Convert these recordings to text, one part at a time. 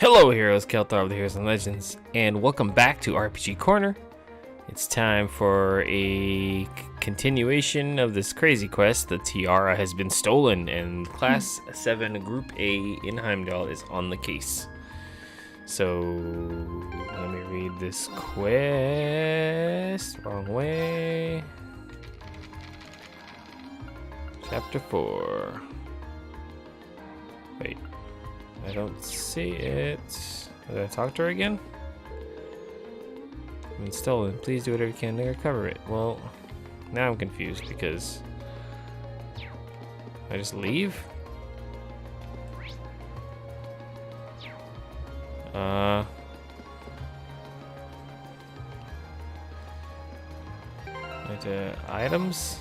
Hello heroes, Kelthar of the Heroes and Legends, and welcome back to RPG Corner. It's time for a continuation of this crazy quest. The tiara has been stolen and Class 7 Group A in Heimdall is on the case. So, let me read this quest. Wrong way. Chapter 4. Wait. I don't see it. Did I talk to her again? Been stolen. Please do whatever you can to recover it. Well, now I'm confused because I just leave? Items?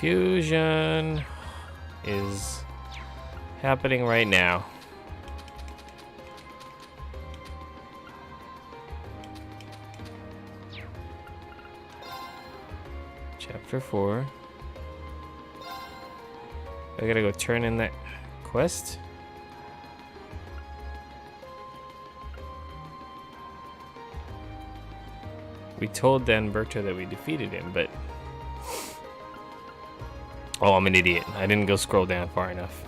Confusion is happening right now. Chapter 4. I gotta go turn in that quest. We told Dan Berto that we defeated him, but oh, I'm an idiot. I didn't go scroll down far enough.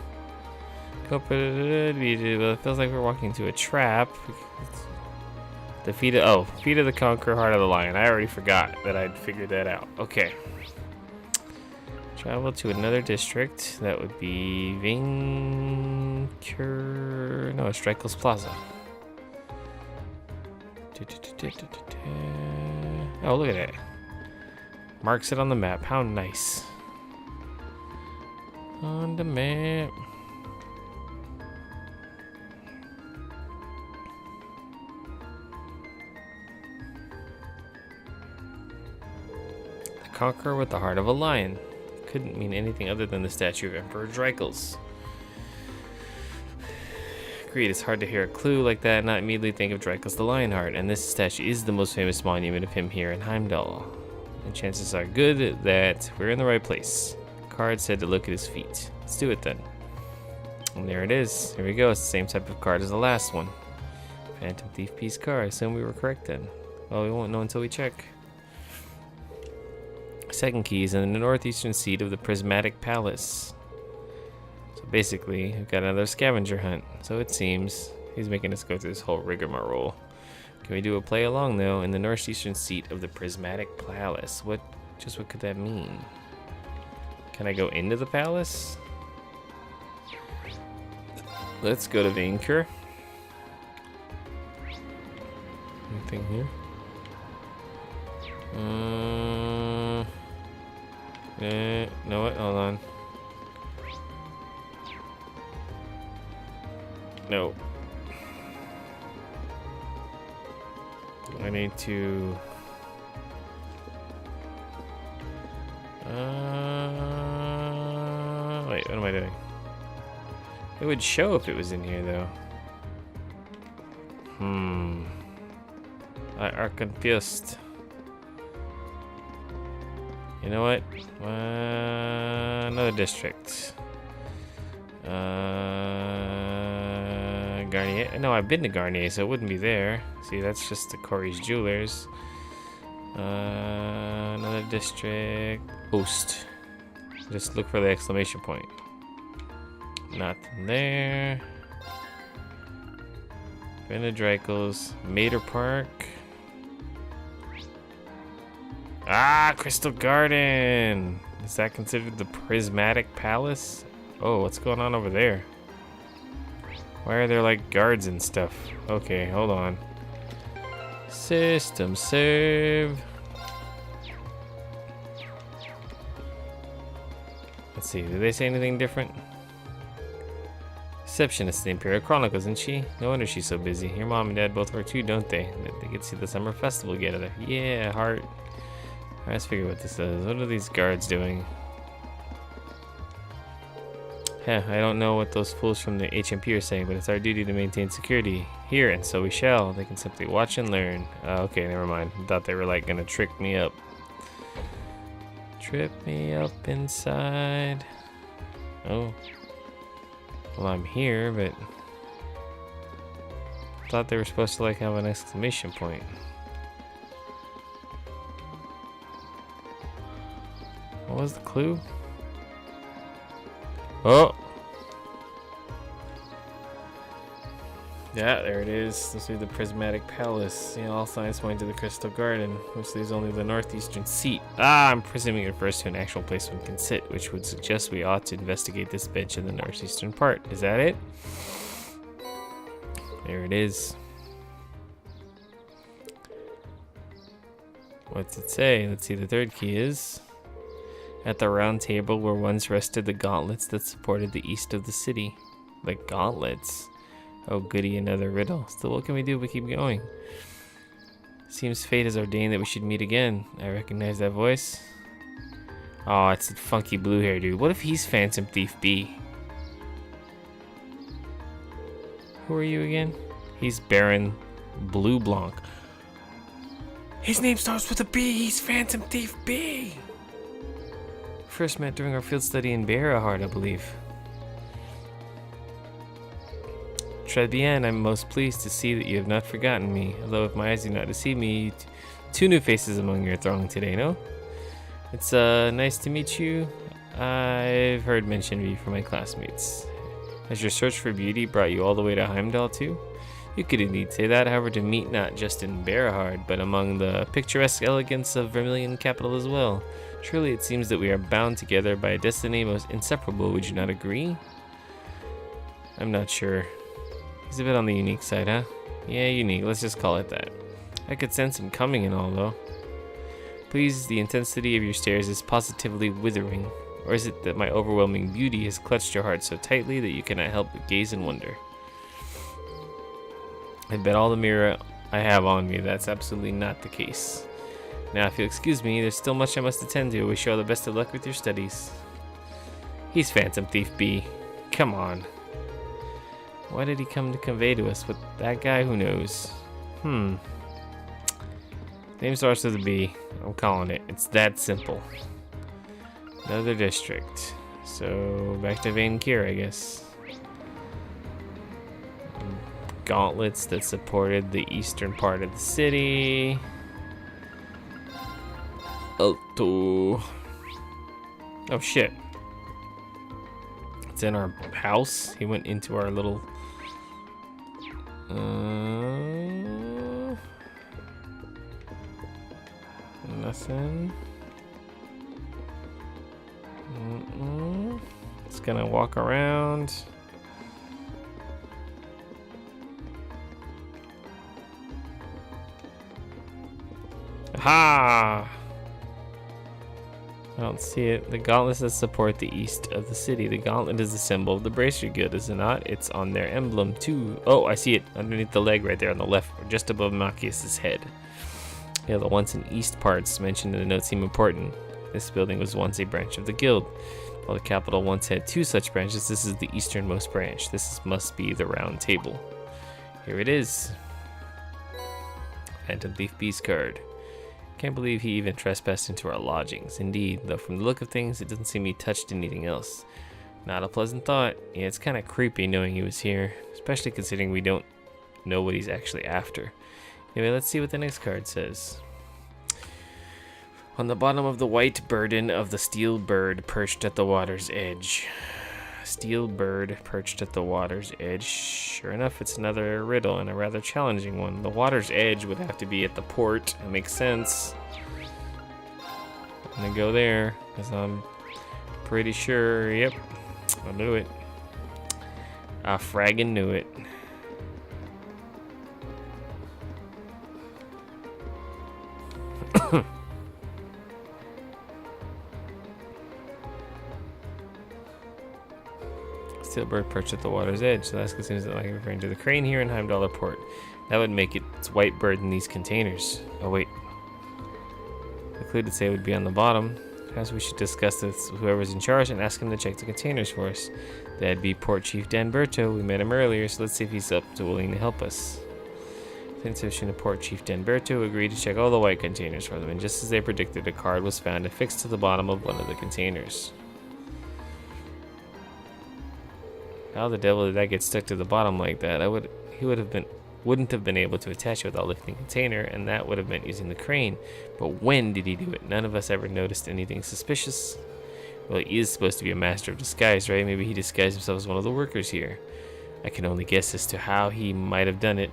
It feels like we're walking into a trap. Feet of the Conqueror, Heart of the Lion. I already forgot that I'd figured that out. Okay. Travel to another district. That would be Vincur. No, it's Strykel's Plaza. Oh, look at that. Marks it on the map. How nice. On the map. The Conqueror with the Heart of a Lion. Couldn't mean anything other than the statue of Emperor Drykels. Agreed, it's hard to hear a clue like that and not immediately think of Drykels the Lionheart, and this statue is the most famous monument of him here in Heimdall. And chances are good that we're in the right place. Card said to look at his feet. Let's do it then. And there it is. Here we go. It's the same type of card as the last one. Phantom Thief piece card. I assume we were correct then. Well, we won't know until we check. Second key is in the northeastern seat of the Prismatic Palace. So basically, we've got another scavenger hunt. So it seems he's making us go through this whole rigmarole. Can we do a play along though? In the northeastern seat of the Prismatic Palace. What could that mean? Can I go into the palace? Let's go to Vincur. Anything here? No, what? Hold on. No. I need to... wait, what am I doing? It would show if it was in here, though. I are confused. You know what? Another district. Garnier. No, I've been to Garnier, so it wouldn't be there. See, that's just the Corey's Jewelers. Another district. Boost. Just look for the exclamation point. Nothing there. Been to Drykels. Mater Park. Ah, Crystal Garden. Is that considered the Prismatic Palace? Oh, what's going on over there? Why are there like guards and stuff? Okay, hold on. System save. Let's see, did they say anything different? Receptionist, the Imperial Chronicles, isn't she? No wonder she's so busy. Your mom and dad both work too, don't they? They get to see the summer festival together. Yeah, heart. Let's figure what this is. What are these guards doing? I don't know what those fools from the HMP are saying, but it's our duty to maintain security. Here, and so we shall. They can simply watch and learn. Okay, never mind. I thought they were like gonna trick me up. Trip me up inside. Oh. Well, I'm here, but I thought they were supposed to like have an exclamation point. What was the clue? Oh! Yeah, there it is. This will be the Prismatic Palace. You know, all signs point to the Crystal Garden, which leaves only the northeastern seat. I'm presuming it refers to an actual place one can sit, which would suggest we ought to investigate this bench in the northeastern part. Is that it? There it is. What's it say? Let's see, the third key is... At the round table where once rested the gauntlets that supported the east of the city. The gauntlets? Oh goody, another riddle. Still, what can we do but keep going? Seems fate has ordained that we should meet again. I recognize that voice. Oh, it's the funky blue hair dude. What if he's Phantom Thief B? Who are you again? He's Baron Blue Blanc. His name starts with a B. He's Phantom Thief B. First met during our field study in Berahard, I believe. Très bien, I'm most pleased to see that you have not forgotten me. Although if my eyes do not deceive me, two new faces among your throng today, no? It's nice to meet you. I've heard mention of you from my classmates. Has your search for beauty brought you all the way to Heimdall too? You could indeed say that, however, to meet not just in Berahard, but among the picturesque elegance of Vermilion capital as well. Truly it seems that we are bound together by a destiny most inseparable, would you not agree? I'm not sure. He's a bit on the unique side, huh? Yeah, unique. Let's just call it that. I could sense him coming and all, though. Please, the intensity of your stares is positively withering. Or is it that my overwhelming beauty has clutched your heart so tightly that you cannot help but gaze and wonder? I bet all the mirror I have on me that's absolutely not the case. Now, if you'll excuse me, there's still much I must attend to. Wish you all the best of luck with your studies. He's Phantom Thief B. Come on. Why did he come to convey to us with that guy? Who knows? Name starts with a B. I'm calling it. It's that simple. Another district. So back to Vancouver, I guess. Gauntlets that supported the eastern part of the city. Alto. Oh shit. It's in our house. He went into our little... Nothing. It's gonna walk around. Aha! I don't see it. The gauntlets that support the east of the city. The gauntlet is the symbol of the Bracer Guild, is it not? It's on their emblem too. Oh, I see it underneath the leg right there on the left, just above Machias's head. Yeah, the once and east parts mentioned in the note seem important. This building was once a branch of the guild. While the capital once had two such branches, this is the easternmost branch. Must be the round table. Here it is. Phantom Thief B's card. Can't believe he even trespassed into our lodgings. Indeed, though from the look of things, it doesn't seem he touched anything else. Not a pleasant thought. Yeah, it's kind of creepy knowing he was here, especially considering we don't know what he's actually after. Anyway, let's see what the next card says. On the bottom of the white burden of the steel bird perched at the water's edge. Steel bird perched at the water's edge. Sure enough, it's another riddle and a rather challenging one. The water's edge would have to be at the port. That makes sense. I'm gonna go there because I'm pretty sure. Yep, I knew it. I fraggin' knew it. Steel bird perched at the water's edge. So that's seems like referring to the crane here in Heimdall Port. That would make it its white bird in these containers. Oh wait. The clue to say it would be on the bottom. Perhaps we should discuss this with whoever's in charge and ask him to check the containers for us. That'd be Port Chief Danberto. We met him earlier, so let's see if he's up to willing to help us. Insertion of Port Chief Danberto agreed to check all the white containers for them, and just as they predicted, a card was found affixed to the bottom of one of the containers. How the devil did that get stuck to the bottom like that? Wouldn't have been able to attach it without lifting the container, and that would have meant using the crane. But when did he do it? None of us ever noticed anything suspicious. Well, he is supposed to be a master of disguise, right? Maybe he disguised himself as one of the workers here. I can only guess as to how he might have done it.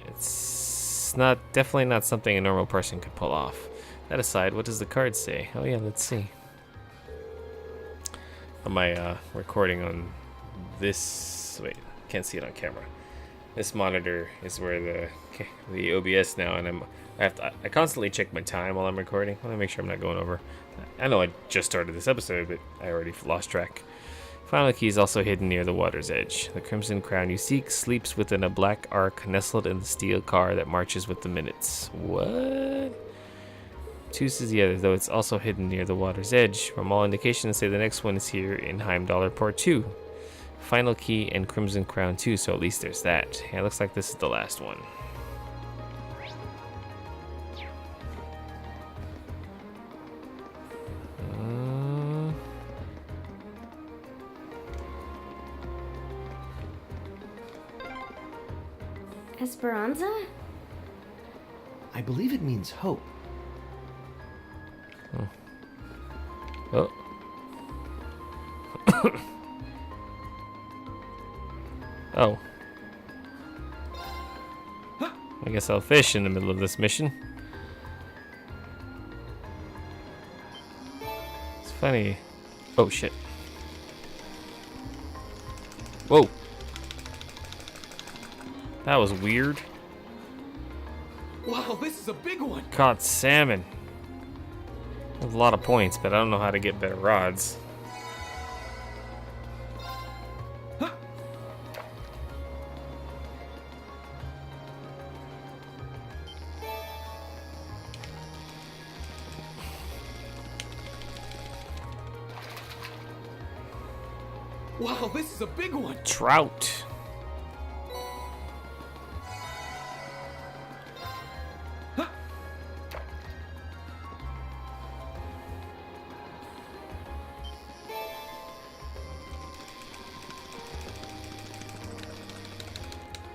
It's definitely not something a normal person could pull off. That aside, what does the card say? Oh yeah, let's see. On my recording on this, wait, can't see it on camera. This monitor is where the OBS now, and I constantly check my time while I'm recording. I want to make sure I'm not going over. I know I just started this episode, but I already lost track. Final key is also hidden near the water's edge. The crimson crown you seek sleeps within a black ark nestled in the steel car that marches with the minutes. What? Two says the other, though it's also hidden near the water's edge. From all indications, say the next one is here in Heimdaller Port 2. Final key and crimson crown 2, so at least there's that. Yeah, it looks like this is the last one. Esperanza? I believe it means hope. Oh. Oh. I guess I'll fish in the middle of this mission. It's funny. Oh shit. Whoa. That was weird. Wow, this is a big one. Caught salmon. That's a lot of points, but I don't know how to get better rods. Wow, this is a big one. Trout.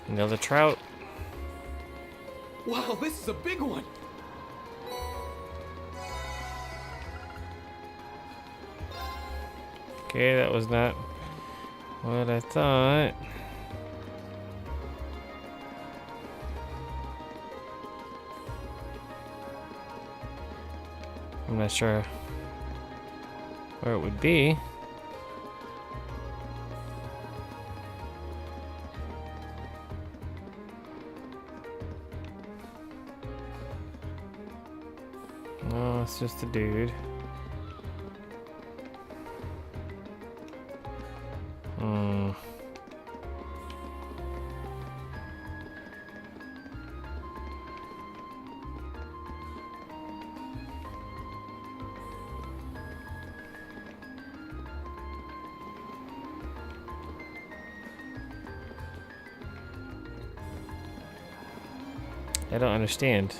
Another trout. Wow, this is a big one. Okay, that was not what I thought. I'm not sure where it would be. No, it's just a dude. I don't understand.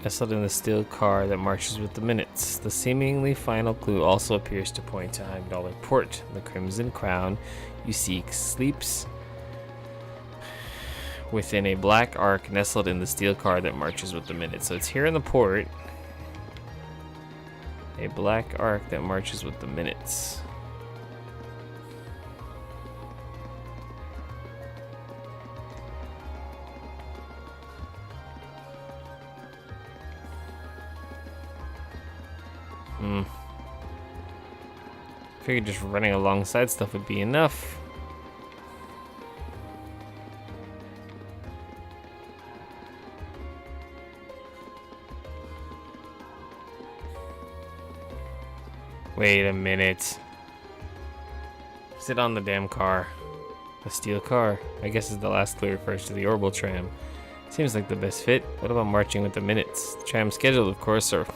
Nestled in the steel car that marches with the minutes. The seemingly final clue also appears to point to Heimdaller Port. The crimson crown you seek sleeps within a black ark nestled in the steel car that marches with the minutes. So it's here in the port. A black ark that marches with the minutes. Figured just running alongside stuff would be enough. Wait a minute. Sit on the damn car. A steel car. I guess is the last clue refers to the orbital tram. Seems like the best fit. What about marching with the minutes? The tram schedule, of course, or...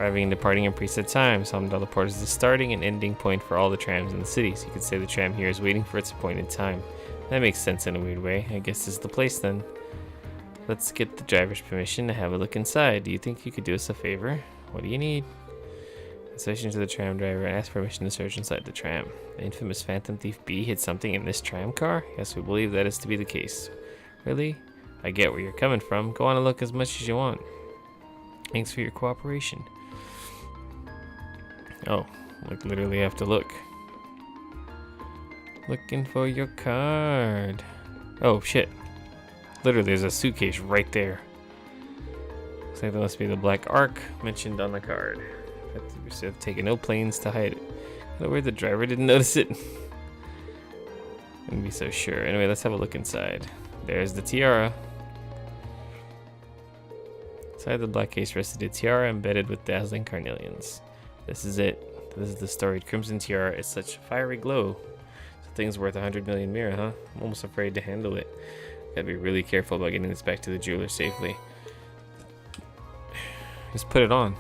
Arriving and departing in preset times. Hamdala Port is the starting and ending point for all the trams in the city, so you could say the tram here is waiting for its appointed time. That makes sense in a weird way. I guess this is the place then. Let's get the driver's permission to have a look inside. Do you think you could do us a favor? What do you need? Station to the tram driver and ask permission to search inside the tram. The infamous Phantom Thief B hid something in this tram car? Yes, we believe that is to be the case. Really? I get where you're coming from. Go on and look as much as you want. Thanks for your cooperation. Oh, like literally have to look. Looking for your card. Oh shit. Literally there's a suitcase right there. Looks like that must be the Black Ark mentioned on the card. We have taken no planes to hide it. Kinda weird the driver didn't notice it. Wouldn't be so sure. Anyway, let's have a look inside. There's the tiara. Inside the black case rested a tiara embedded with dazzling carnelians. This is it. This is the storied crimson tiara. It's such fiery glow. So thing's worth 100 million mira, huh? I'm almost afraid to handle it. Gotta be really careful about getting this back to the jeweler safely. Just put it on.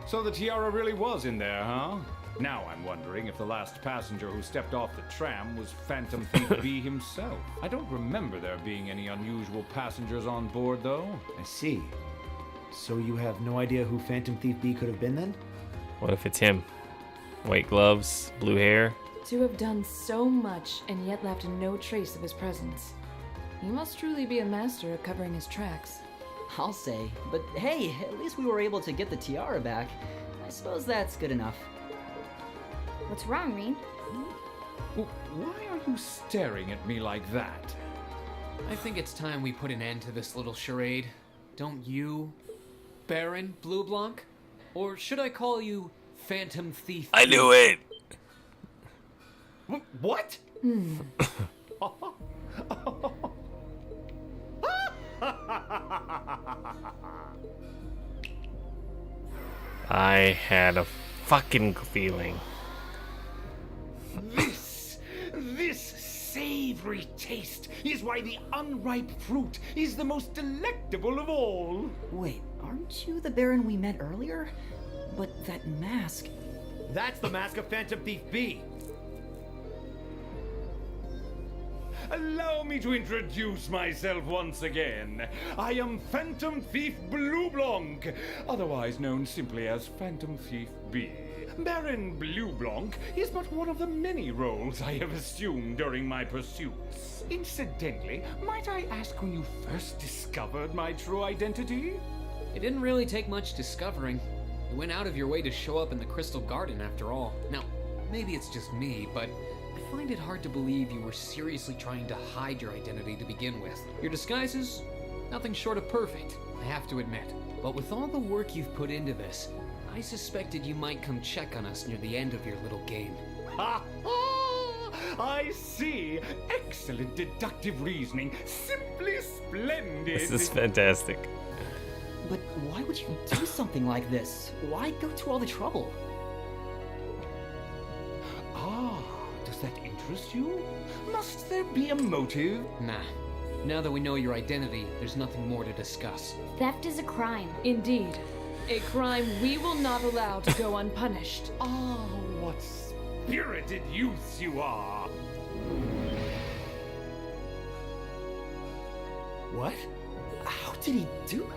So the tiara really was in there, huh? Now I'm wondering if the last passenger who stepped off the tram was Phantom Thief B himself. I don't remember there being any unusual passengers on board, though. I see. So you have no idea who Phantom Thief B could have been then? What if it's him? White gloves, blue hair. To have done so much and yet left no trace of his presence. He must truly be a master at covering his tracks. I'll say. But hey, at least we were able to get the tiara back. I suppose that's good enough. What's wrong, Reed? Why are you staring at me like that? I think it's time we put an end to this little charade. Don't you, Baron Blue Blanc? Or should I call you Phantom Thief? I knew it! What? I had a fucking feeling. This savory taste is why the unripe fruit is the most delectable of all. Wait, aren't you the Baron we met earlier? But that mask... That's the mask of Phantom Thief B. Allow me to introduce myself once again. I am Phantom Thief Blue Blanc, otherwise known simply as Phantom Thief B. Baron Blue Blanc is but one of the many roles I have assumed during my pursuits. Incidentally, might I ask when you first discovered my true identity? It didn't really take much discovering. You went out of your way to show up in the Crystal Garden after all. Now, maybe it's just me, but I find it hard to believe you were seriously trying to hide your identity to begin with. Your disguises, nothing short of perfect, I have to admit. But with all the work you've put into this, I suspected you might come check on us near the end of your little game. Ha ha! I see. Excellent deductive reasoning. Simply splendid. This is fantastic. But why would you do something like this? Why go to all the trouble? Does that interest you? Must there be a motive? Nah. Now that we know your identity, there's nothing more to discuss. Theft is a crime. Indeed. A crime we will not allow to go unpunished. Ah, what spirited youths you are! What? How did he do?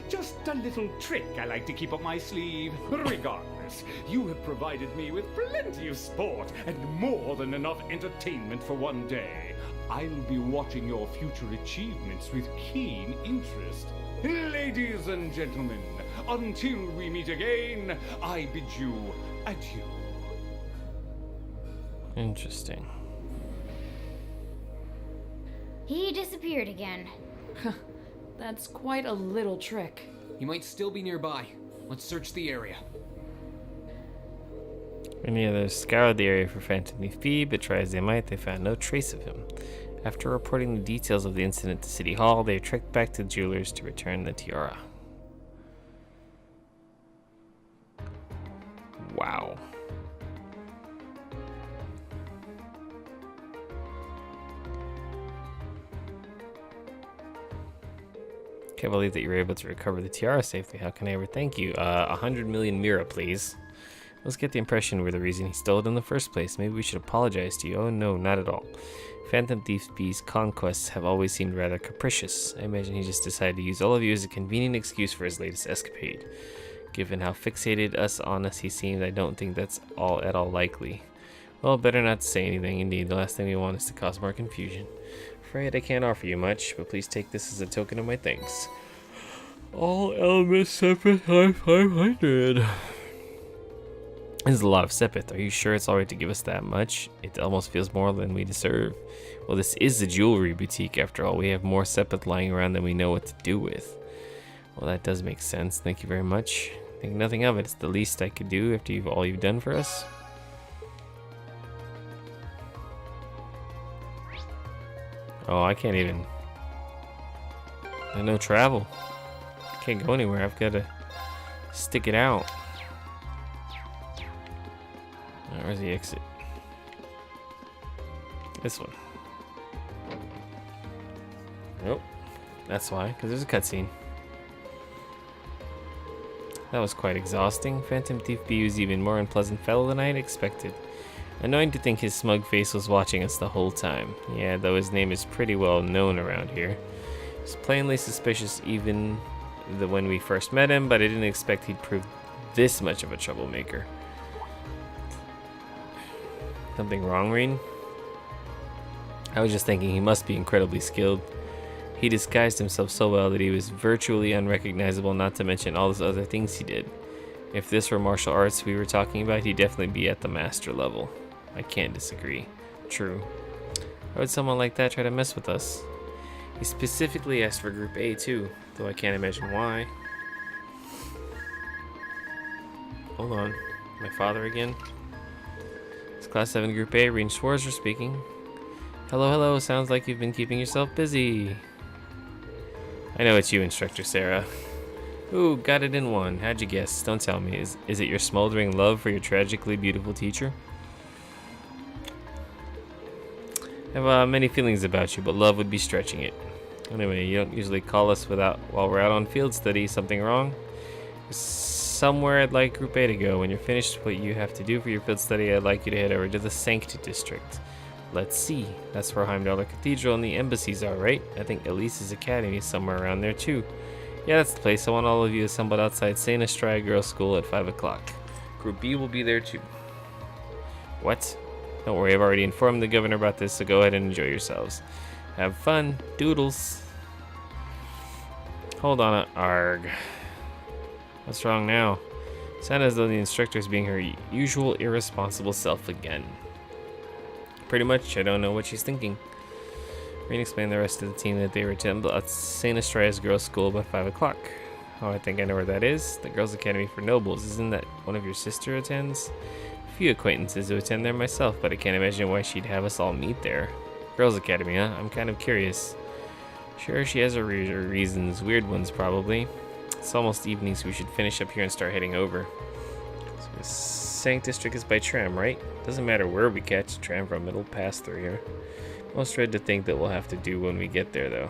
Just a little trick I like to keep up my sleeve. Regardless, you have provided me with plenty of sport and more than enough entertainment for one day. I'll be watching your future achievements with keen interest. Ladies and gentlemen, until we meet again, I bid you adieu. Interesting. He disappeared again. That's quite a little trick. He might still be nearby. Let's search the area. Many others scoured the area for Phantom Thief B, but try as they might, they found no trace of him. After reporting the details of the incident to City Hall, they trekked back to the jewelers to return the tiara. Wow. Can't believe that you were able to recover the tiara safely. How can I ever thank you? 100 million mira, please. Let's get the impression we're the reason he stole it in the first place. Maybe we should apologize to you. Oh no, not at all. Phantom Thief B's conquests have always seemed rather capricious. I imagine he just decided to use all of you as a convenient excuse for his latest escapade. Given how fixated on us he seemed, I don't think that's at all likely. Well, better not to say anything. Indeed, the last thing we want is to cause more confusion. Afraid I can't offer you much, but please take this as a token of my thanks. All elements separate 500. This is a lot of sepith. Are you sure it's alright to give us that much? It almost feels more than we deserve. Well, this is a jewelry boutique after all. We have more sepith lying around than we know what to do with. Well, that does make sense. Thank you very much. Think nothing of it. It's the least I could do after all you've done for us. Oh, I can't even. There's no travel. I can't go anywhere. I've got to stick it out. Where's the exit? This one. Nope. That's why, because there's a cutscene. That was quite exhausting. Phantom Thief B was even more unpleasant fellow than I had expected. Annoying to think his smug face was watching us the whole time. Yeah, though his name is pretty well known around here. He's plainly suspicious even when we first met him, but I didn't expect he'd prove this much of a troublemaker. Something wrong, Reen? I was just thinking he must be incredibly skilled. He disguised himself so well that he was virtually unrecognizable, not to mention all those other things he did. If this were martial arts we were talking about, he'd definitely be at the master level. I can't disagree. True. Why would someone like that try to mess with us? He specifically asked for Group A too, though I can't imagine why. Hold on. My father again? It's Class 7 Group A, Reen Schwarzer speaking. Hello, hello. Sounds like you've been keeping yourself busy. I know it's you, Instructor Sarah. Ooh, got it in one. How'd you guess? Don't tell me. Is it your smoldering love for your tragically beautiful teacher? I have many feelings about you, but love would be stretching it. Anyway, you don't usually call us while we're out on field study. Something wrong? There's somewhere I'd like Group A to go. When you're finished what you have to do for your field study, I'd like you to head over to the Sanct District. Let's see. That's where Heimdallr Cathedral and the embassies are, right? I think Elise's Academy is somewhere around there, too. Yeah, that's the place. I want all of you assembled outside St. Estrella Girls' School at 5 o'clock. Group B will be there, too. What? Don't worry, I've already informed the governor about this, so go ahead and enjoy yourselves. Have fun. Doodles. Hold on. Arg. What's wrong now? Sounds as though the instructor is being her usual irresponsible self again. Pretty much, I don't know what she's thinking. Reen explained the rest of the team that they were at St. Estrella's Girls' School by 5 o'clock. Oh, I think I know where that is. The Girls' Academy for Nobles. Isn't that one of your sister attends? A few acquaintances who attend there myself, but I can't imagine why she'd have us all meet there. Girls' Academy, huh? I'm kind of curious. Sure, she has her reasons. Weird ones, probably. It's almost evening, so we should finish up here and start heading over. So the Sanct District is by tram, right? Doesn't matter where we catch the tram from, it'll pass through here. Most dread to think that we'll have to do when we get there, though.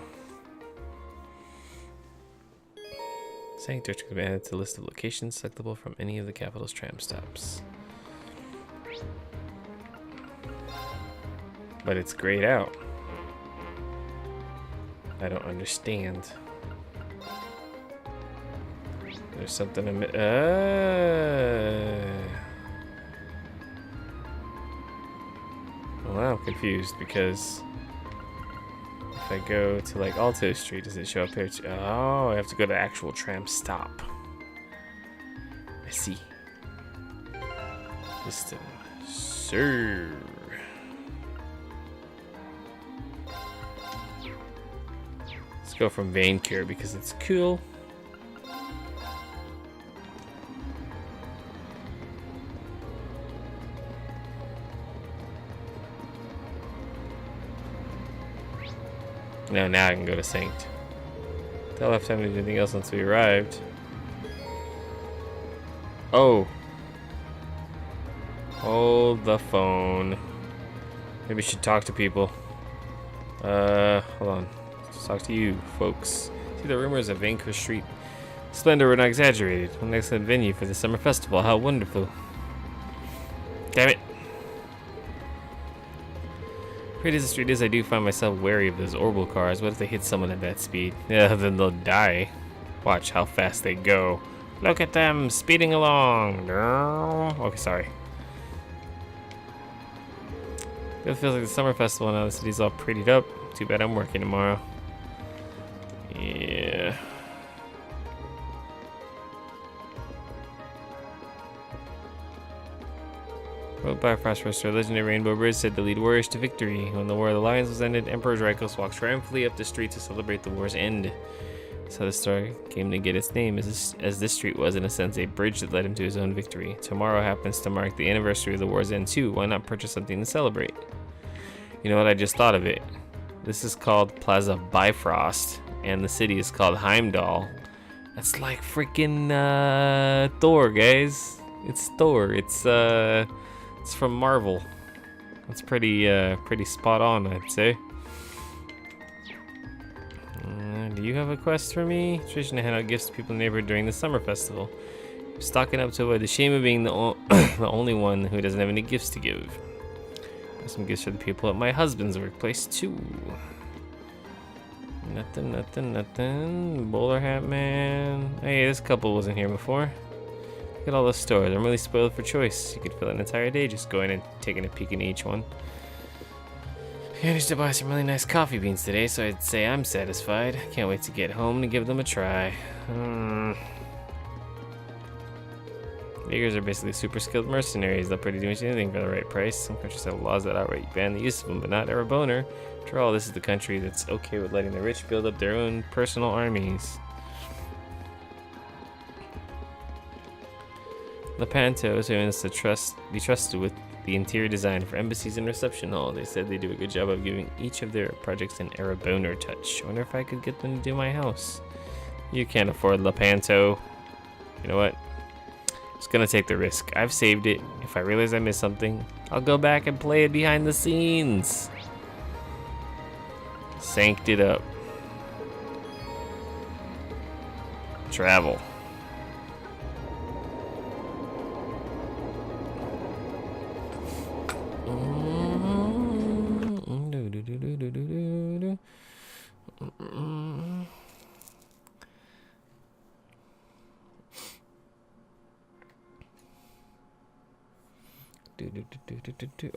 Sanct District has been added to the list of locations selectable from any of the capital's tram stops. But it's grayed out. I don't understand. There's something well, I'm confused because if I go to like Alto Street, does it show up here? Oh, I have to go to the actual tram stop. I see. System. Sir. Let's go from Vein Cure because it's cool. No, now I can go to Saint. They'll have time to do anything else once we arrived. Oh. Hold the phone. Maybe we should talk to people. Hold on. Let's talk to you, folks. be the rumors of Vanquish Street splendor were not exaggerated. What an excellent venue for the summer festival. How wonderful. Damn it. Great as the street is, I do find myself wary of those orbital cars. What if they hit someone at that speed? Yeah, then they'll die. Watch how fast they go. Look at them speeding along. Okay, sorry. It feels like the summer festival now. The city's all prettied up. Too bad I'm working tomorrow. Yeah. Wrote by Frostbuster, legendary rainbow bridge said to lead warriors to victory. When the War of the Lions was ended, Emperor Dracos walked triumphantly up the street to celebrate the war's end. That's how the story came to get its name, as this street was, in a sense, a bridge that led him to his own victory. Tomorrow happens to mark the anniversary of the war's end too. Why not purchase something to celebrate? You know what? I just thought of it. This is called Plaza Bifrost, and the city is called Heimdall. That's like freaking Thor, guys. It's Thor. It's from Marvel. That's pretty spot on, I'd say. Do you have a quest for me? Tradition to hand out gifts to people in the neighborhood during the summer festival. Stocking up to avoid the shame of being the only one who doesn't have any gifts to give. Got some gifts for the people at my husband's workplace too. Nothing. Bowler hat man. Hey, this couple wasn't here before. Look at all those stores. I'm really spoiled for choice. You could fill an entire day just going and taking a peek in each one. I managed to buy some really nice coffee beans today, so I'd say I'm satisfied. Can't wait to get home and give them a try. Beggars are basically super skilled mercenaries. They'll pretty much anything for the right price. Some countries have laws that outright ban the use of them, but not Erebona. After all, this is the country that's okay with letting the rich build up their own personal armies. Lepanto is who to be trusted with the interior design for embassies and reception hall. They said they do a good job of giving each of their projects an Erebona touch. I wonder if I could get them to do my house. You can't afford Lepanto. You know what? Just gonna take the risk. I've saved it. If I realize I missed something, I'll go back and play it behind the scenes. Sanked it up. Travel.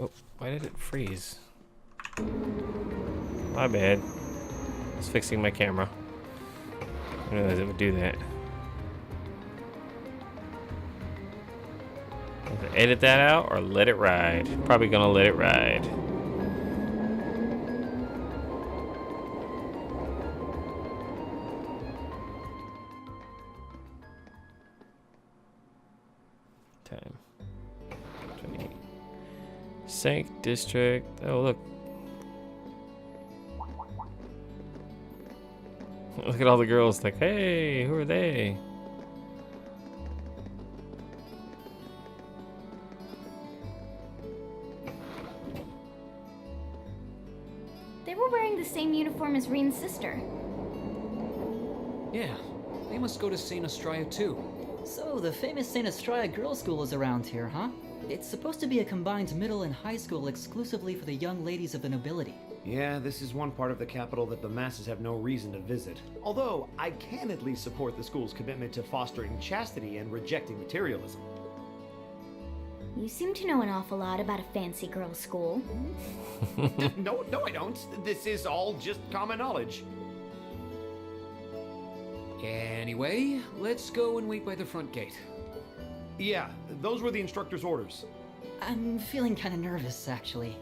Oh, why did it freeze? My bad. I was fixing my camera. I didn't realize it would do that. Either edit that out or let it ride. Probably gonna let it ride. Time. 28. Sank district. Oh, look. Look at all the girls like, hey, who are they? They were wearing the same uniform as Reen's sister. Yeah, they must go to St. Estraya too. So, the famous St. Estraya Girls' School is around here, huh? It's supposed to be a combined middle and high school exclusively for the young ladies of the nobility. Yeah, this is one part of the capital that the masses have no reason to visit. Although, I can at least support the school's commitment to fostering chastity and rejecting materialism. You seem to know an awful lot about a fancy girls' school. No, I don't. This is all just common knowledge. Anyway, let's go and wait by the front gate. Yeah, those were the instructor's orders. I'm feeling kind of nervous, actually.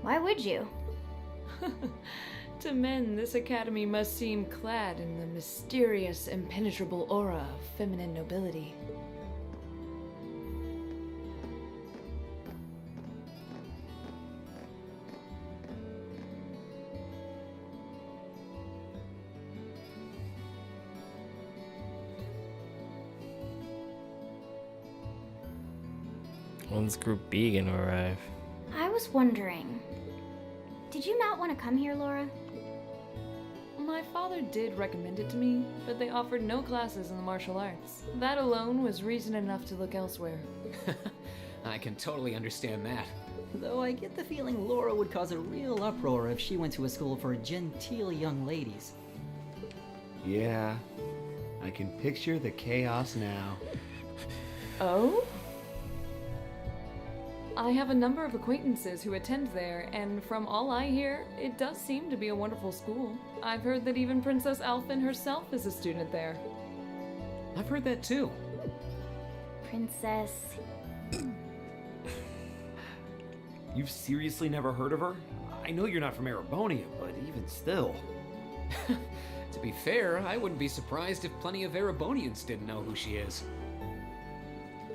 Why would you? To men, this academy must seem clad in the mysterious, impenetrable aura of feminine nobility. When's Group B gonna arrive? I was wondering. Did you not want to come here, Laura? My father did recommend it to me, but they offered no classes in the martial arts. That alone was reason enough to look elsewhere. I can totally understand that. Though I get the feeling Laura would cause a real uproar if she went to a school for genteel young ladies. Yeah, I can picture the chaos now. Oh? I have a number of acquaintances who attend there, and from all I hear, it does seem to be a wonderful school. I've heard that even Princess Alphen herself is a student there. I've heard that too. Princess. You've seriously never heard of her? I know you're not from Erebonia, but even still. To be fair, I wouldn't be surprised if plenty of Erebonians didn't know who she is.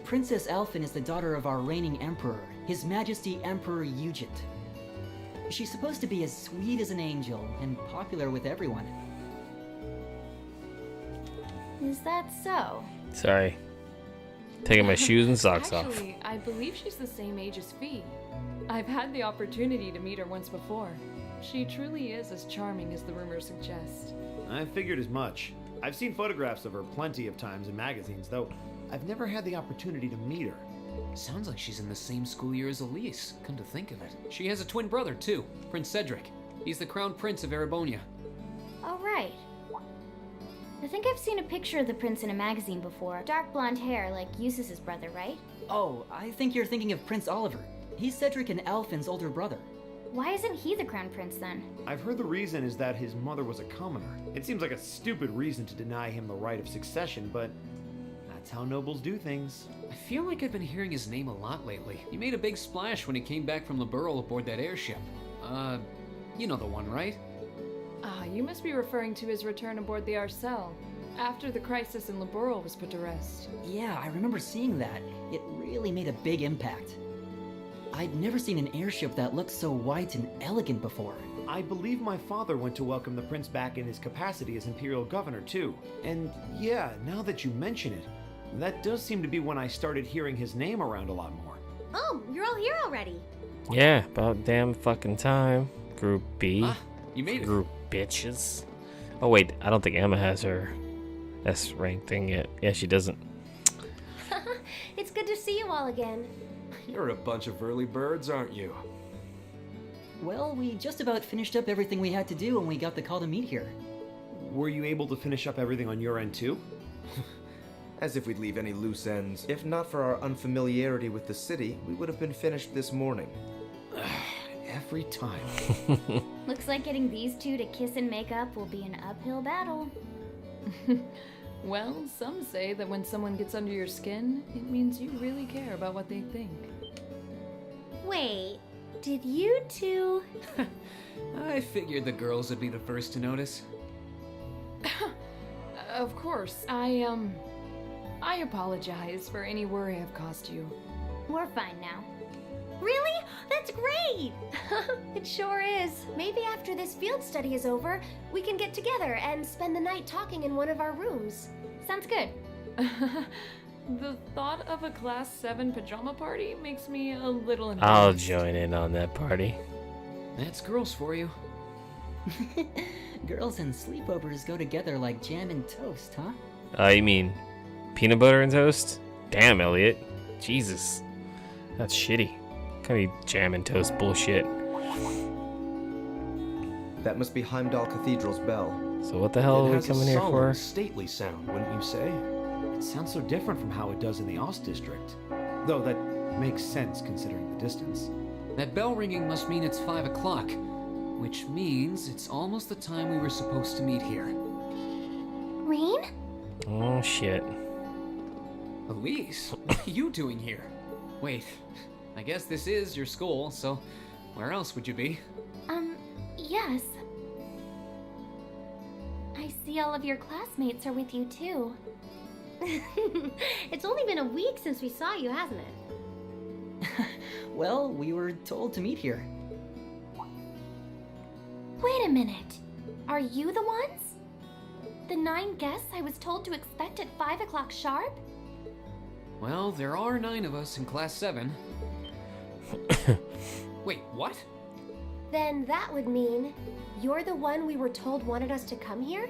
Princess Alphen is the daughter of our reigning emperor, His Majesty Emperor Ugent. She's supposed to be as sweet as an angel and popular with everyone. Is that so? Sorry. Taking my shoes and socks off. Actually, I believe she's the same age as Fee. I've had the opportunity to meet her once before. She truly is as charming as the rumors suggest. I figured as much. I've seen photographs of her plenty of times in magazines, though I've never had the opportunity to meet her. Sounds like she's in the same school year as Elise, come to think of it. She has a twin brother too, Prince Cedric. He's the crown prince of Erebonia. Oh, right. I think I've seen a picture of the prince in a magazine before. Dark blonde hair, like Eustace's brother, right? Oh, I think you're thinking of Prince Oliver. He's Cedric and Alphen's older brother. Why isn't he the crown prince then? I've heard the reason is that his mother was a commoner. It seems like a stupid reason to deny him the right of succession, but that's how nobles do things. I feel like I've been hearing his name a lot lately. He made a big splash when he came back from Liberl aboard that airship. You know the one, right? Ah, you must be referring to his return aboard the Arcel, after the crisis in Liberl was put to rest. Yeah, I remember seeing that. It really made a big impact. I'd never seen an airship that looked so white and elegant before. I believe my father went to welcome the prince back in his capacity as imperial governor too. And yeah, now that you mention it, that does seem to be when I started hearing his name around a lot more. Oh, you're all here already. Yeah, about damn fucking time. Group B. Ah, you made it. Group bitches. Oh wait, I don't think Emma has her S rank thing yet. Yeah, she doesn't. It's good to see you all again. You're a bunch of early birds, aren't you? Well, we just about finished up everything we had to do when we got the call to meet here. Were you able to finish up everything on your end too? As if we'd leave any loose ends. If not for our unfamiliarity with the city, we would have been finished this morning. Every time. Looks like getting these two to kiss and make up will be an uphill battle. Well, some say that when someone gets under your skin, it means you really care about what they think. Wait, did you two? I figured the girls would be the first to notice. Of course, I apologize for any worry I've caused you. We're fine now. Really? That's great! It sure is. Maybe after this field study is over, we can get together and spend the night talking in one of our rooms. Sounds good. The thought of a Class 7 pajama party makes me a little I'll embarrassed. join in on that party. That's girls for you. Girls and sleepovers go together like jam and toast, huh? You mean peanut butter and toast? Damn, Elliot. Jesus. That's shitty. Kind of jam and toast bullshit. That must be Heimdall Cathedral's bell. So what the hell It are we has a coming here solemn, for? stately sound, wouldn't you say? It sounds so different from how it does in the Ost district. Though that makes sense considering the distance. That bell ringing must mean it's 5 o'clock, which means it's almost the time we were supposed to meet here. Rain? Oh shit. Elise, what are you doing here? Wait, I guess this is your school, so where else would you be? Yes. I see all of your classmates are with you too. It's only been a week since we saw you, hasn't it? Well, we were told to meet here. Wait a minute. Are you the ones? The 9 guests I was told to expect at 5 o'clock sharp? Well, there are 9 of us in Class 7. Wait, what? Then that would mean you're the one we were told wanted us to come here?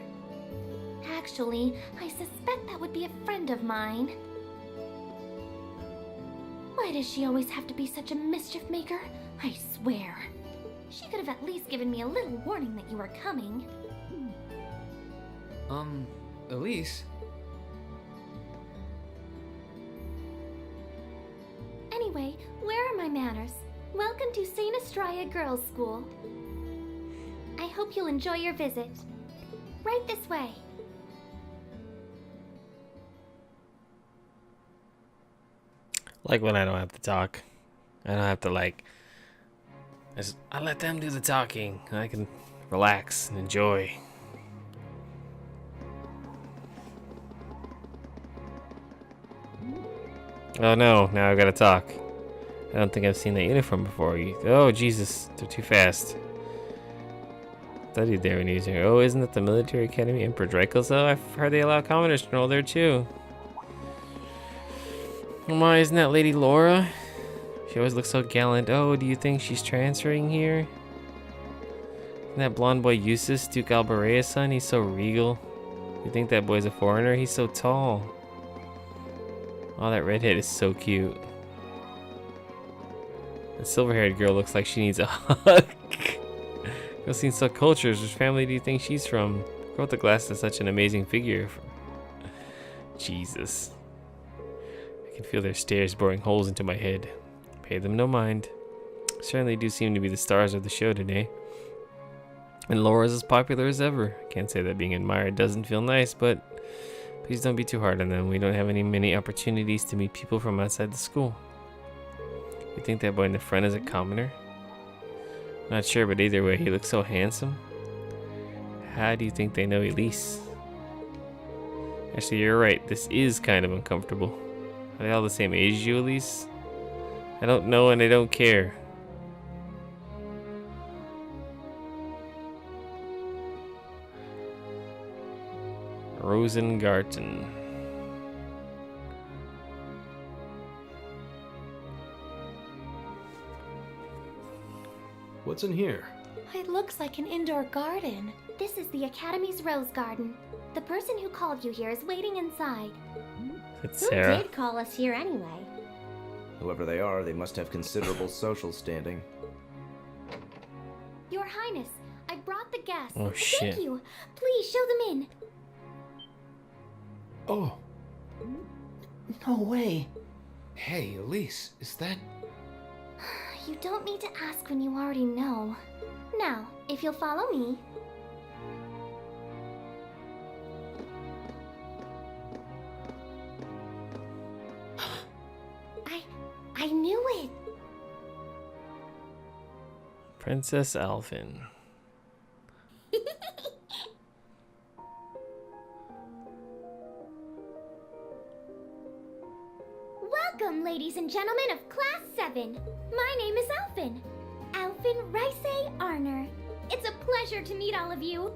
Actually, I suspect that would be a friend of mine. Why does she always have to be such a mischief maker? I swear. She could have at least given me a little warning that you were coming. Elise? Anyway, where are my manners? Welcome to St. Estrella Girls' School. I hope you'll enjoy your visit. Right this way. Like when I don't have to talk. I don't have to I let them do the talking. I can relax and enjoy. Oh no, now I gotta talk. I don't think I've seen that uniform before. Oh Jesus, they're too fast. Studied there when he was here. Oh, isn't that the military academy? Emperor Draco's though? I've heard they allow commoners to enroll there too. Oh my, isn't that Lady Laura? She always looks so gallant. Oh, do you think she's transferring here? Isn't that blonde boy Eustace, Duke Albarea's son? He's so regal. You think that boy's a foreigner? He's so tall. Oh, that redhead is so cute. The silver-haired girl looks like she needs a hug. Girl seems so cultured. Which family do you think she's from? Girl with the glasses is such an amazing figure. Jesus. I can feel their stares boring holes into my head. Pay them no mind. Certainly do seem to be the stars of the show today. And Laura's as popular as ever. Can't say that being admired doesn't feel nice, but please don't be too hard on them. We don't have many opportunities to meet people from outside the school. You think that boy in the front is a commoner? Not sure, but either way, he looks so handsome. How do you think they know Elise? Actually, you're right. This is kind of uncomfortable. Are they all the same age as you, Elise? I don't know and I don't care. Rosengarten. What's in here? It looks like an indoor garden. This is the Academy's Rose Garden. The person who called you here is waiting inside. It's Who Sarah. did call us here anyway? Whoever they are, they must have considerable social standing. Your Highness, I brought the guests. Oh, shit. Thank you. Please show them in. Oh, No way. Hey, Elise, is that... You don't need to ask when you already know. Now, if you'll follow me. I knew it. Princess Alphin. Welcome, ladies and gentlemen of Class 7. My name is Alphin. Alphin Rice Arner. It's a pleasure to meet all of you.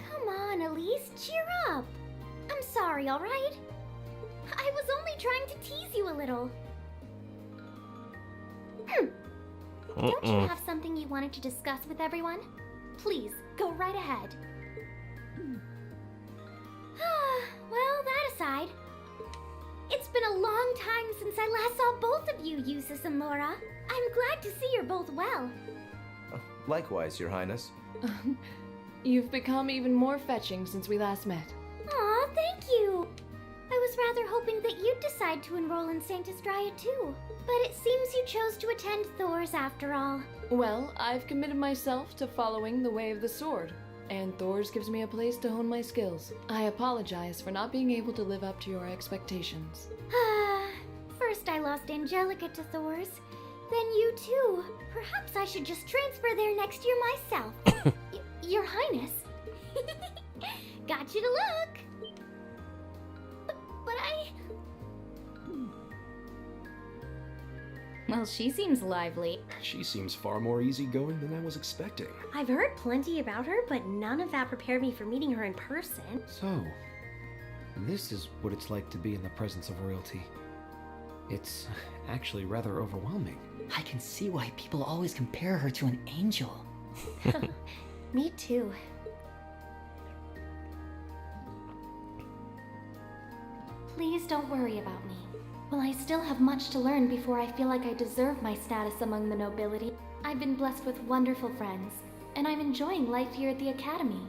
Come on, Elise, cheer up. I'm sorry, all right? I was only trying to tease you a little. Don't you have something you wanted to discuss with everyone? Please, go right ahead. Well, that aside, it's been a long time since I last saw both of you, Eustace and Laura. I'm glad to see you're both well. Likewise, Your Highness. You've become even more fetching since we last met. Aw, thank you! I was rather hoping that you'd decide to enroll in St. Estrella too, but it seems you chose to attend Thor's after all. Well, I've committed myself to following the way of the sword, and Thor's gives me a place to hone my skills. I apologize for not being able to live up to your expectations. First I lost Angelica to Thor's, Then you too. Perhaps I should just transfer there next year myself. Your Highness. Got you to look. But I... Well, she seems lively. She seems far more easygoing than I was expecting. I've heard plenty about her, but none of that prepared me for meeting her in person. So, this is what it's like to be in the presence of royalty. It's actually rather overwhelming. I can see why people always compare her to an angel. Me too. Please don't worry about me. Well, I still have much to learn before I feel like I deserve my status among the nobility. I've been blessed with wonderful friends, and I'm enjoying life here at the Academy.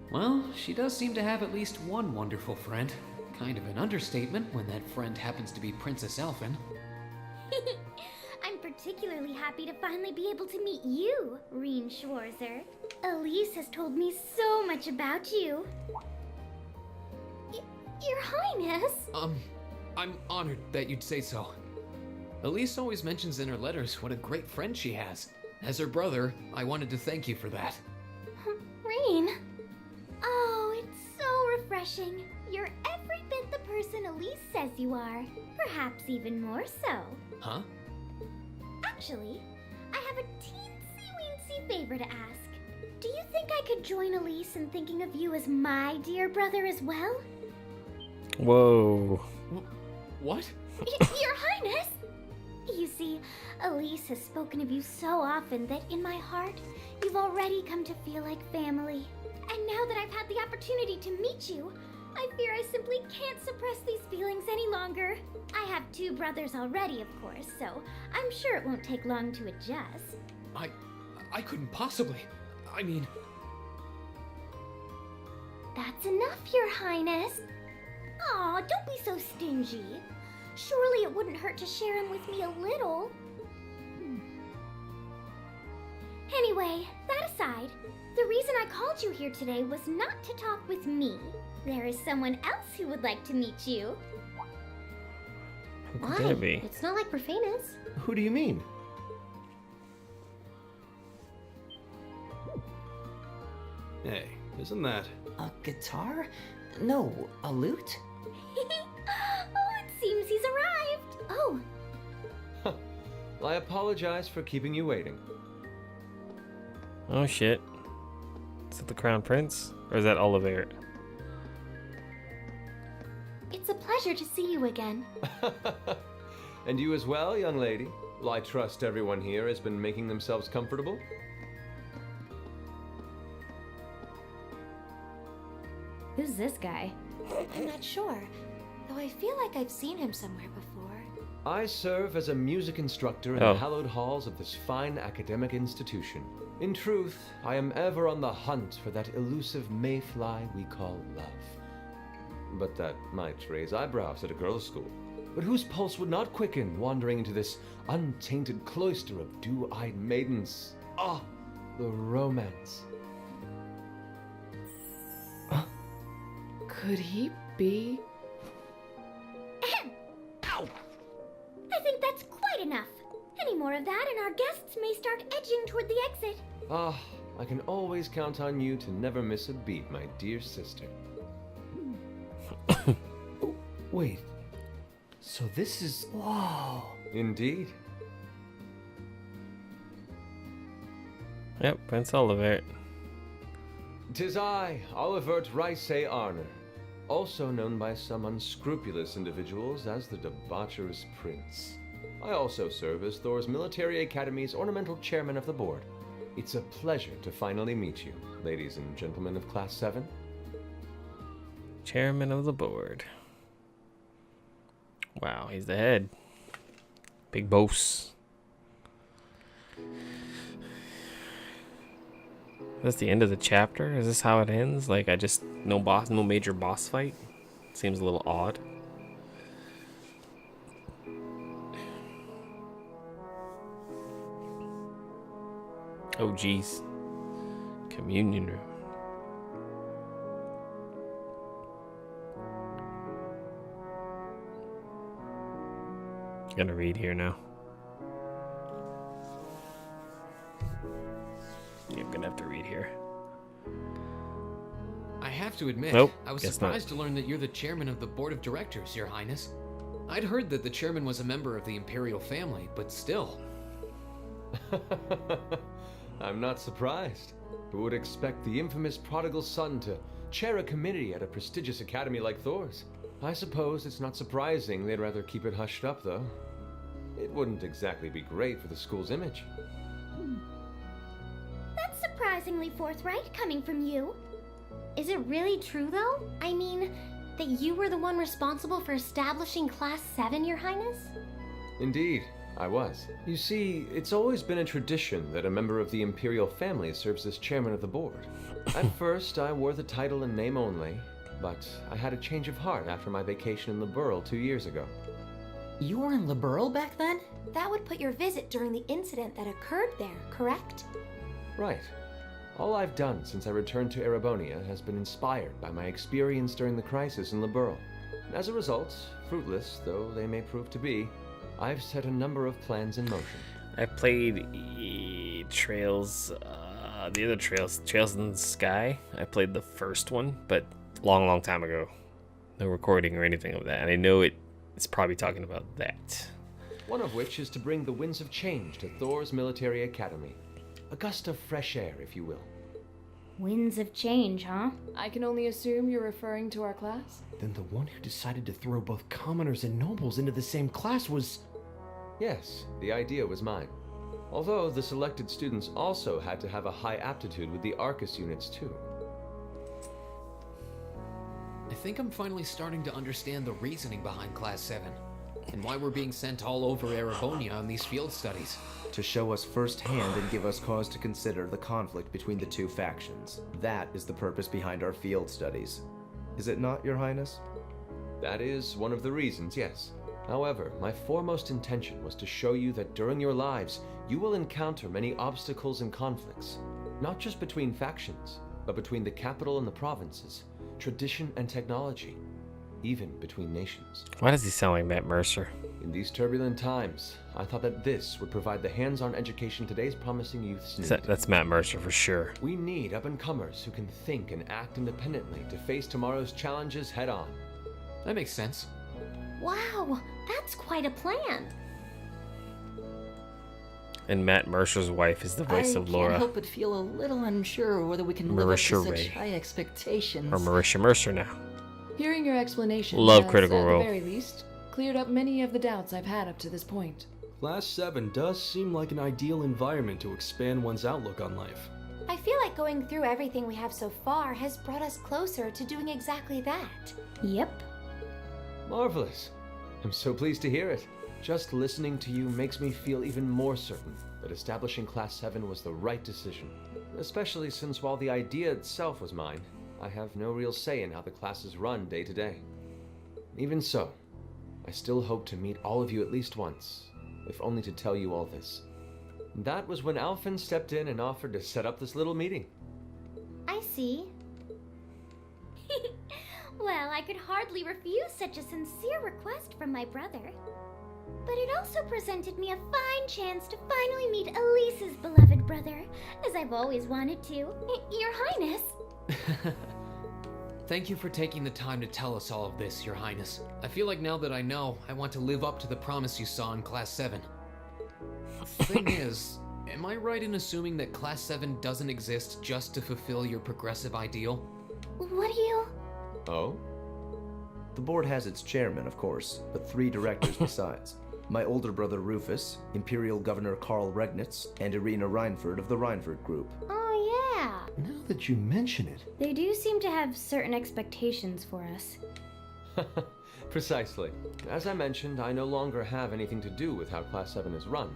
Well, she does seem to have at least one wonderful friend. Kind of an understatement when that friend happens to be Princess Elfin. I'm particularly happy to finally be able to meet you, Reen Schwarzer. Elise has told me so much about you. Your Highness! I'm honored that you'd say so. Elise always mentions in her letters what a great friend she has. As her brother, I wanted to thank you for that. Reen! Oh, it's so refreshing. You're every bit the person Elise says you are. Perhaps even more so. Huh? Actually, I have a teensy-weensy favor to ask. Do you think I could join Elise in thinking of you as my dear brother as well? Whoa. What? Your Highness! You see, Elise has spoken of you so often that in my heart, you've already come to feel like family. And now that I've had the opportunity to meet you, I fear I simply can't suppress these feelings any longer. I have two brothers already, of course, so I'm sure it won't take long to adjust. I couldn't possibly. I mean... That's enough, Your Highness. Aw, don't be so stingy. Surely it wouldn't hurt to share him with me a little. Anyway, that aside, the reason I called you here today was not to talk with me. There is someone else who would like to meet you. Who could that be? It's not like we're famous. Who do you mean? Hey, isn't that... A guitar? No, a lute? Oh, it seems he's arrived. Oh, I apologize for keeping you waiting. Oh shit. Is that the Crown Prince? Or is that Oliver? it's a pleasure to see you again. And you as well, young lady. Well, I trust everyone here has been making themselves comfortable. Who's this guy? I'm not sure, though I feel like I've seen him somewhere before. I serve as a music instructor in the hallowed halls of this fine academic institution. In truth, I am ever on the hunt for that elusive mayfly we call love. But that might raise eyebrows at a girls' school. But whose pulse would not quicken wandering into this untainted cloister of dew-eyed maidens? Ah, the romance. Could he be? Ow! I think that's quite enough. Any more of that and our guests may start edging toward the exit. Ah, I can always count on you to never miss a beat, my dear sister. Oh, wait. So this is... Whoa. Indeed. Yep, Prince Oliver. 'Tis I, Olivert Rice Arner, also known by some unscrupulous individuals as the Debaucherous Prince. I also serve as Thor's Military Academy's ornamental chairman of the board. It's a pleasure to finally meet you, ladies and gentlemen of Class 7. Chairman of the board. Wow, he's the head. Big boss. That's the end of the chapter? Is this how it ends? Like, no major boss fight? Seems a little odd. Oh, geez. Communion room. Gonna read here now. I'm gonna have to read here. I have to admit, Nope, I was guess surprised to learn that you're the chairman of the board of directors, Your Highness. I'd heard that the chairman was a member of the imperial family, but still. I'm not surprised. Who would expect the infamous prodigal son to chair a committee at a prestigious academy like Thor's? I suppose it's not surprising they'd rather keep it hushed up, though. It wouldn't exactly be great for the school's image. That's surprisingly forthright coming from you. Is it really true, though? I mean, that you were the one responsible for establishing Class 7, Your Highness? Indeed, I was. You see, it's always been a tradition that a member of the imperial family serves as chairman of the board. At first, I wore the title in name only, but I had a change of heart after my vacation in Liberl 2 years ago. You were in Liberl back then? That would put your visit during the incident that occurred there, correct? Right. All I've done since I returned to Erebonia has been inspired by my experience during the crisis in Liberl. As a result, fruitless though they may prove to be, I've set a number of plans in motion. I played Trails, the other Trails in the Sky. I played the first one, but long time ago. No recording or anything of that, and I know it's probably talking about that. One of which is to bring the winds of change to Thor's military academy. A gust of fresh air, if you will. Winds of change, huh? I can only assume you're referring to our class? Then the one who decided to throw both commoners and nobles into the same class was... Yes, the idea was mine. Although the selected students also had to have a high aptitude with the Arcus units too. I think I'm finally starting to understand the reasoning behind Class 7, and why we're being sent all over Erebonia on these field studies. To show us firsthand and give us cause to consider the conflict between the two factions. That is the purpose behind our field studies. Is it not, Your Highness? That is one of the reasons, yes. However, my foremost intention was to show you that during your lives, you will encounter many obstacles and conflicts, not just between factions, but between the capital and the provinces, tradition and technology, even between nations. Why does he sound like Matt Mercer? In these turbulent times, I thought that this would provide the hands-on education today's promising youths need. That's Matt Mercer for sure. We need up-and-comers who can think and act independently to face tomorrow's challenges head-on. That makes sense. Wow, that's quite a plan. And Matt Mercer's wife is the voice of Laura. I can't help but feel a little unsure whether we can live up to such high expectations. Or Marisha Mercer now. Hearing your explanation Love has, Critical Role. at the very least, cleared up many of the doubts I've had up to this point. Class 7 does seem like an ideal environment to expand one's outlook on life. I feel like going through everything we have so far has brought us closer to doing exactly that. Yep. Marvelous. I'm so pleased to hear it. Just listening to you makes me feel even more certain that establishing Class 7 was the right decision. Especially since while the idea itself was mine, I have no real say in how the class is run day to day. Even so, I still hope to meet all of you at least once, if only to tell you all this. That was when Alphen stepped in and offered to set up this little meeting. I see. Well, I could hardly refuse such a sincere request from my brother. But it also presented me a fine chance to finally meet Elise's beloved brother, as I've always wanted to. Your Highness! Thank you for taking the time to tell us all of this, Your Highness. I feel like now that I know, I want to live up to the promise you saw in Class 7. Thing is, am I right in assuming that Class 7 doesn't exist just to fulfill your progressive ideal? What do you... Oh? The board has its chairman, of course, but 3 directors besides. My older brother Rufus, Imperial Governor Karl Regnitz, and Irina Reinford of the Reinford Group. Oh, yeah. Now that you mention it... They do seem to have certain expectations for us. Precisely. As I mentioned, I no longer have anything to do with how Class 7 is run.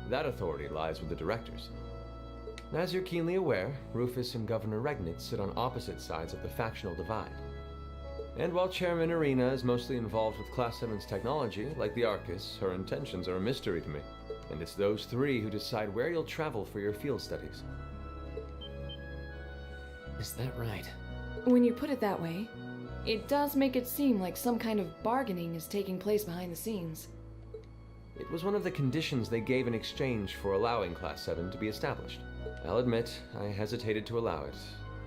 That authority lies with the directors. As you're keenly aware, Rufus and Governor Regnitz sit on opposite sides of the factional divide. And while Chairman Irina is mostly involved with Class 7's technology, like the Arcus, her intentions are a mystery to me. And it's those 3 who decide where you'll travel for your field studies. Is that right? When you put it that way, it does make it seem like some kind of bargaining is taking place behind the scenes. It was one of the conditions they gave in exchange for allowing Class 7 to be established. I'll admit, I hesitated to allow it,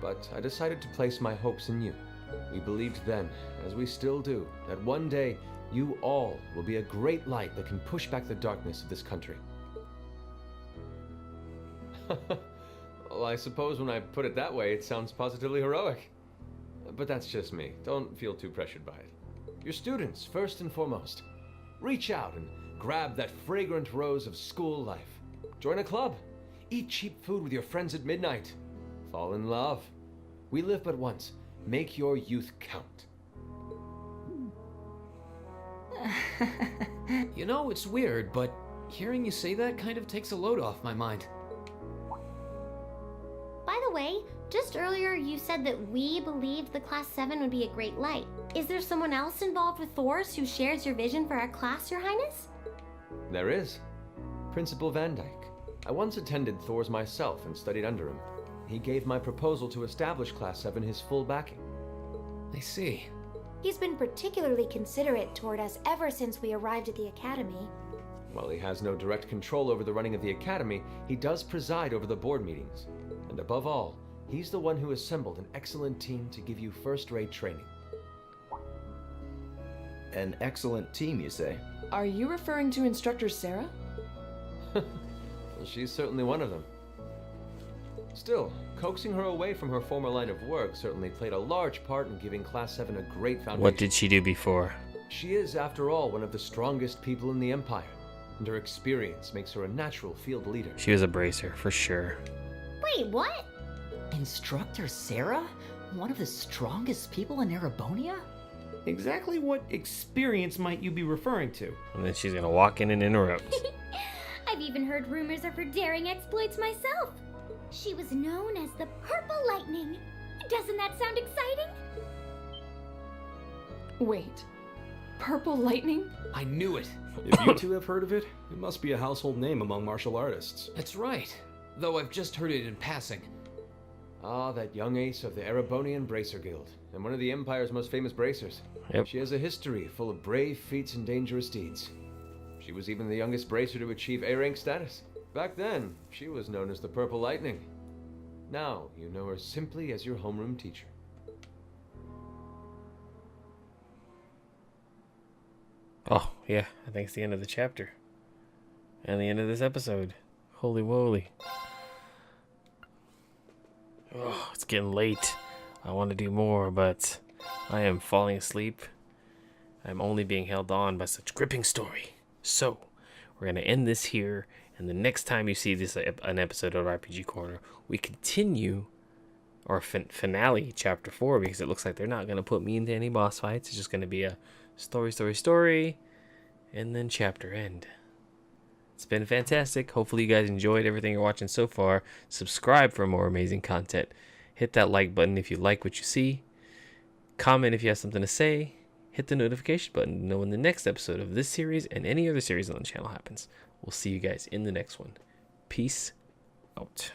but I decided to place my hopes in you. We believed then, as we still do, that one day you all will be a great light that can push back the darkness of this country. Well, I suppose when I put it that way, it sounds positively heroic. But that's just me. Don't feel too pressured by it. You're students, first and foremost. Reach out and grab that fragrant rose of school life. Join a club. Eat cheap food with your friends at midnight. Fall in love. We live but once. Make your youth count. You know, it's weird, but hearing you say that kind of takes a load off my mind. By the way, just earlier you said that we believed the Class 7 would be a great light. Is there someone else involved with Thor's who shares your vision for our class, Your Highness? There is. Principal Van Dyke. I once attended Thor's myself and studied under him. He gave my proposal to establish Class 7 his full backing. I see. He's been particularly considerate toward us ever since we arrived at the Academy. While he has no direct control over the running of the Academy, he does preside over the board meetings. And above all, he's the one who assembled an excellent team to give you first-rate training. An excellent team, you say? Are you referring to Instructor Sarah? Well, she's certainly one of them. Still, coaxing her away from her former line of work certainly played a large part in giving Class 7 a great foundation. What did she do before? She is, after all, one of the strongest people in the Empire, and her experience makes her a natural field leader. She was a bracer, for sure. Wait, what? Instructor Sarah? One of the strongest people in Erebonia? Exactly what experience might you be referring to? And then she's gonna walk in and interrupt. I've even heard rumors of her daring exploits myself. She was known as the Purple Lightning. Doesn't that sound exciting? Wait, Purple Lightning? I knew it. If you two have heard of it, it must be a household name among martial artists. That's right. Though I've just heard it in passing. Ah, that young ace of the Erebonian Bracer Guild, and one of the Empire's most famous bracers. Yep. She has a history full of brave feats and dangerous deeds. She was even the youngest bracer to achieve A-rank status. Back then, she was known as the Purple Lightning. Now, you know her simply as your homeroom teacher. Oh, yeah, I think it's the end of the chapter. And the end of this episode. Holy woly. Oh, it's getting late. I want to do more, but I am falling asleep. I'm only being held on by such gripping story. So, we're going to end this here, and the next time you see this an episode of RPG Corner, we continue our finale, Chapter 4, because it looks like they're not going to put me into any boss fights. It's just going to be a story, and then chapter end. It's been fantastic. Hopefully you guys enjoyed everything you're watching so far. Subscribe for more amazing content. Hit that like button if you like what you see. Comment if you have something to say. Hit the notification button to know when the next episode of this series and any other series on the channel happens. We'll see you guys in the next one. Peace out.